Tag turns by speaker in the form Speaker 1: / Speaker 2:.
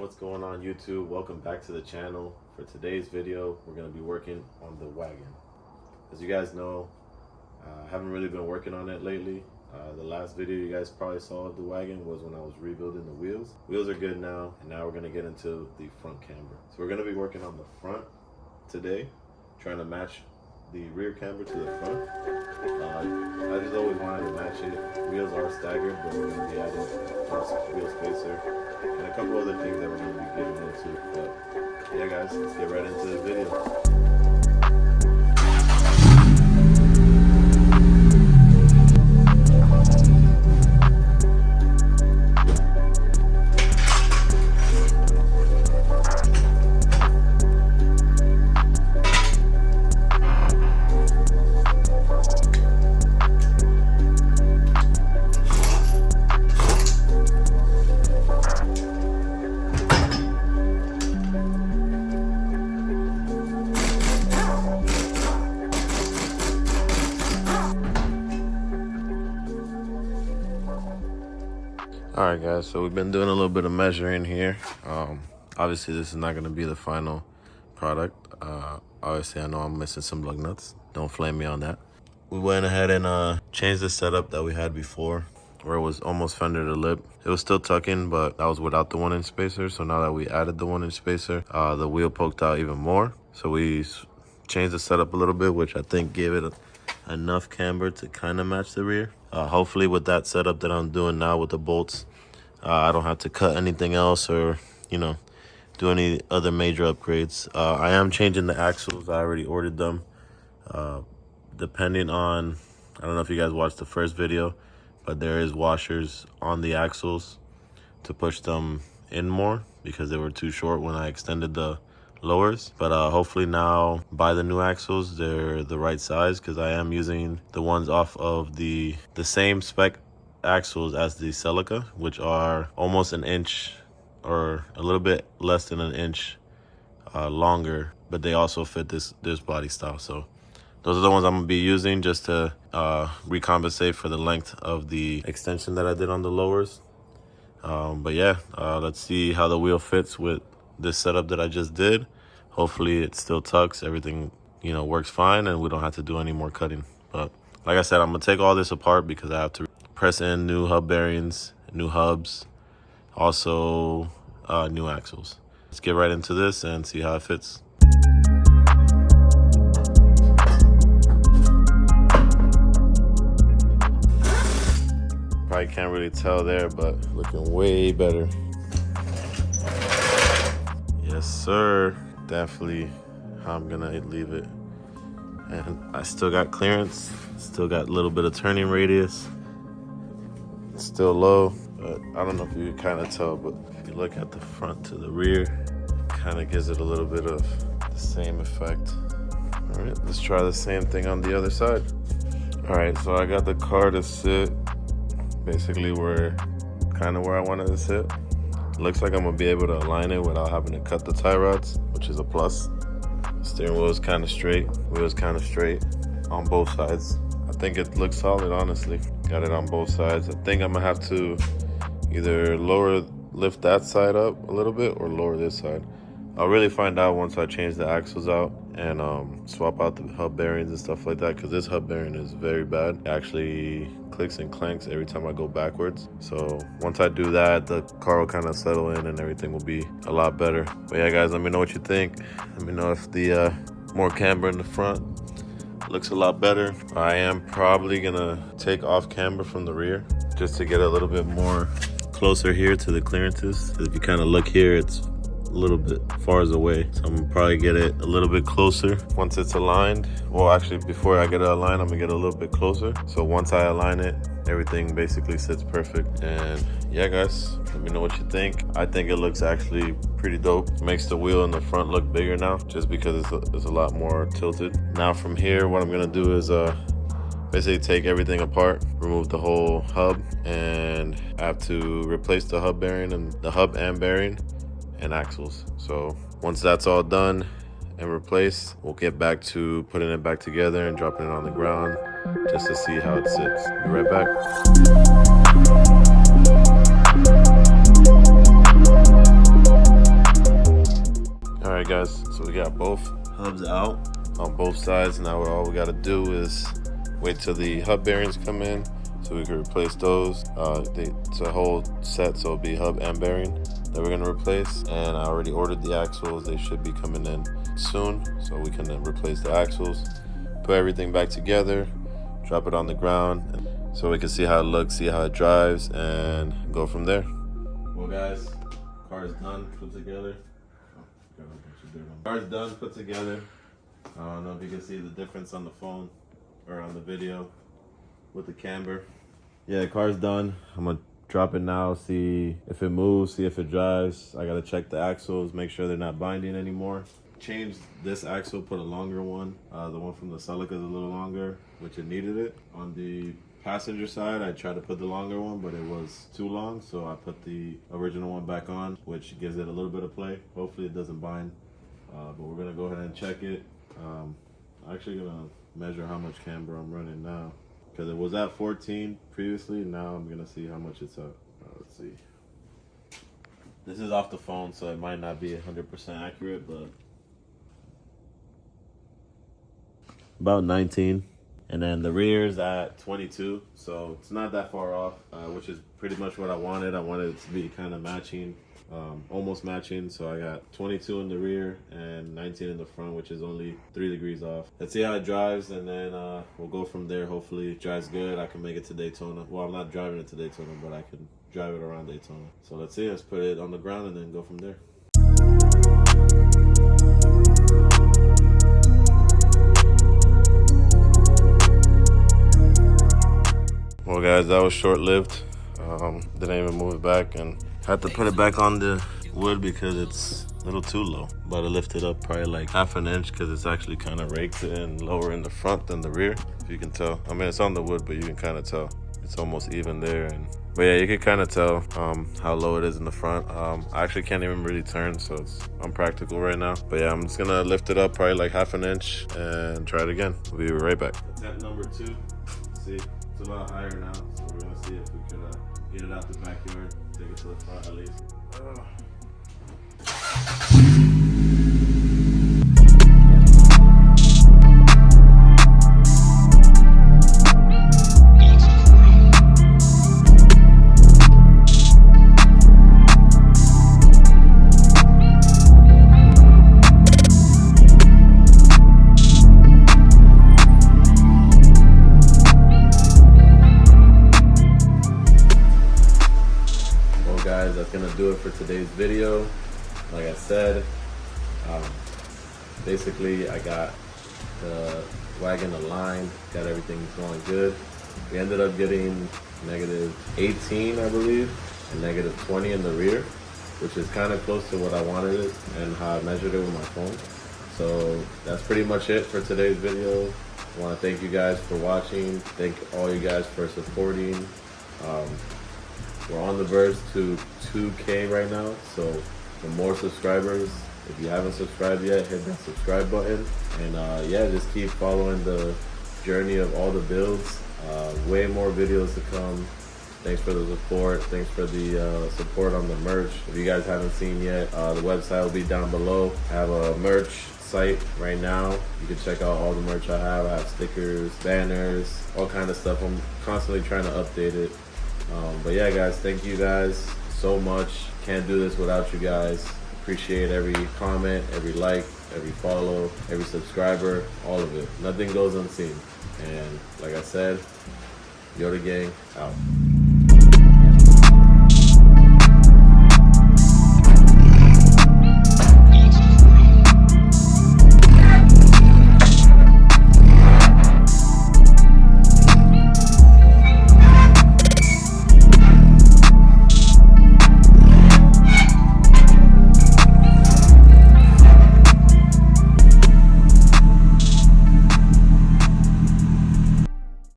Speaker 1: What's going on YouTube? Welcome back to the channel. For today's video, we're going to be working on the wagon. As you guys know, I haven't really been working on it lately. The last video you guys probably saw of the wagon was when I was rebuilding the wheels. Wheels are good now, and now we're going to get into the front camber. So we're going to be working on the front today, trying to match the rear camber to the front. I just always wanted to match it. Wheels are staggered, but we're going to be adding a front wheel spacer and a couple other things that we're going to be getting into. But yeah guys, let's get right into the video. Alright guys, so we've been doing a little bit of measuring here. Obviously this is not going to be the final product. Obviously I know I'm missing some lug nuts. Don't flame me on that. We went ahead and changed the setup that we had before, where it was almost fender to lip. It was still tucking, but that was without the 1-inch spacer. So now that we added the 1-inch spacer, the wheel poked out even more. So we changed the setup a little bit, which I think gave it enough camber to kind of match the rear. Hopefully with that setup that I'm doing now with the bolts, I don't have to cut anything else or, do any other major upgrades. I am changing the axles. I already ordered them. Depending on, I don't know if you guys watched the first video, but there is washers on the axles to push them in more because they were too short when I extended the lowers. But hopefully now by the new axles, they're the right size, because I am using the ones off of the same spec axles as the Celica, which are almost an inch or a little bit less than an inch longer, but they also fit this body style. So those are the ones I'm gonna be using just to recompensate for the length of the extension that I did on the lowers. But yeah, let's see how the wheel fits with this setup that I just did. Hopefully it still tucks, everything works fine, and we don't have to do any more cutting. But like I said, I'm gonna take all this apart because I have to press in new hub bearings, new hubs, also new axles. Let's get right into this and see how it fits. Probably can't really tell there, but looking way better. Yes sir, definitely how I'm gonna leave it. And I still got clearance, still got a little bit of turning radius. It's still low, but I don't know if you can kind of tell, but if you look at the front to the rear, kind of gives it a little bit of the same effect. All right, let's try the same thing on the other side. All right, so I got the car to sit basically where I wanted to sit. Looks like I'm gonna be able to align it without having to cut the tie rods, which is a plus. Steering wheel is kind of straight, wheel is kind of straight on both sides. I think it looks solid, honestly. Got it on both sides. I think I'm gonna have to either lift that side up a little bit or lower this side. I'll really find out once I change the axles out and swap out the hub bearings and stuff like that, because this hub bearing is very bad. It actually clicks and clanks every time I go backwards. So once I do that, the car will kind of settle in and everything will be a lot better. But yeah guys, let me know what you think. Let me know if the more camber in the front looks a lot better. I am probably gonna take off camber from the rear just to get a little bit more closer here to the clearances. If you kind of look here, it's a little bit far away, so I'm gonna probably get it a little bit closer once it's aligned. Well, actually before I get it aligned, I'm gonna get a little bit closer, so once I align it, everything basically sits perfect. And yeah guys, let me know what you think. I think it looks actually pretty dope. Makes the wheel in the front look bigger now, just because it's a lot more tilted. Now from here, what I'm gonna do is basically take everything apart, remove the whole hub, and I have to replace the hub bearing and the hub and bearing and axles. So once that's all done and replaced, we'll get back to putting it back together and dropping it on the ground just to see how it sits. Be right back. we got both hubs out on both sides. Now all we gotta do is wait till the hub bearings come in so we can replace those. It's a whole set, so it'll be hub and bearing that we're gonna replace. And I already ordered the axles. They should be coming in soon, so we can then replace the axles, put everything back together, drop it on the ground so we can see how it looks, see how it drives, and go from there. Well guys, car's done, put together. Car's done, put together. I don't know if you can see the difference on the phone or on the video with the camber. Yeah, car's done. I'm gonna drop it now, see if it moves, see if it drives. I gotta check the axles, make sure they're not binding anymore. Changed this axle, put a longer one. The one from the Celica is a little longer, which it needed it. On the passenger side, I tried to put the longer one, but it was too long, so I put the original one back on, which gives it a little bit of play. Hopefully it doesn't bind, but we're gonna go ahead and check it. I'm actually gonna measure how much camber I'm running now, because it was at 14 previously. Now I'm gonna see how much it's at. Let's see. This is off the phone, so it might not be 100% accurate, but about 19. And then the rear's at 22, so it's not that far off, which is pretty much what I wanted. I wanted it to be kind of matching, almost matching. So I got 22 in the rear and 19 in the front, which is only 3 degrees off. Let's see how it drives, and then we'll go from there. Hopefully it drives good. I can make it to Daytona. Well, I'm not driving it to Daytona, but I can drive it around Daytona. So let's see, let's put it on the ground and then go from there. Well guys, that was short-lived. Didn't even move it back and had to put it back on the wood because it's a little too low. About to lift it up probably like half an inch because it's actually kind of raked and lower in the front than the rear, if you can tell. I mean, it's on the wood, but you can kind of tell. It's almost even there. But yeah, you can kind of tell how low it is in the front. I actually can't even really turn, so it's unpractical right now. But yeah, I'm just gonna lift it up probably like half an inch and try it again. We'll be right back. Attempt number 2. See, it's a lot higher now, so we're gonna see if we can get it out the backyard, take it to the front at least. That's gonna do it for today's video. Like I said, basically I got the wagon aligned, got everything going good. We ended up getting -18, I believe, and -20 in the rear, which is kind of close to what I wanted it and how I measured it with my phone. So that's pretty much it for today's video. I want to thank you guys for watching. Thank all you guys for supporting. We're on the verge to 2K right now, so for more subscribers, if you haven't subscribed yet, hit that subscribe button. And yeah, just keep following the journey of all the builds. Way more videos to come. Thanks for the support. Thanks for the support on the merch. If you guys haven't seen yet, the website will be down below. I have a merch site right now. You can check out all the merch I have. I have stickers, banners, all kind of stuff. I'm constantly trying to update it. But yeah guys, thank you guys so much. Can't do this without you guys. Appreciate every comment, every like, every follow, every subscriber, all of it. Nothing goes unseen. And like I said, Yota Gang out.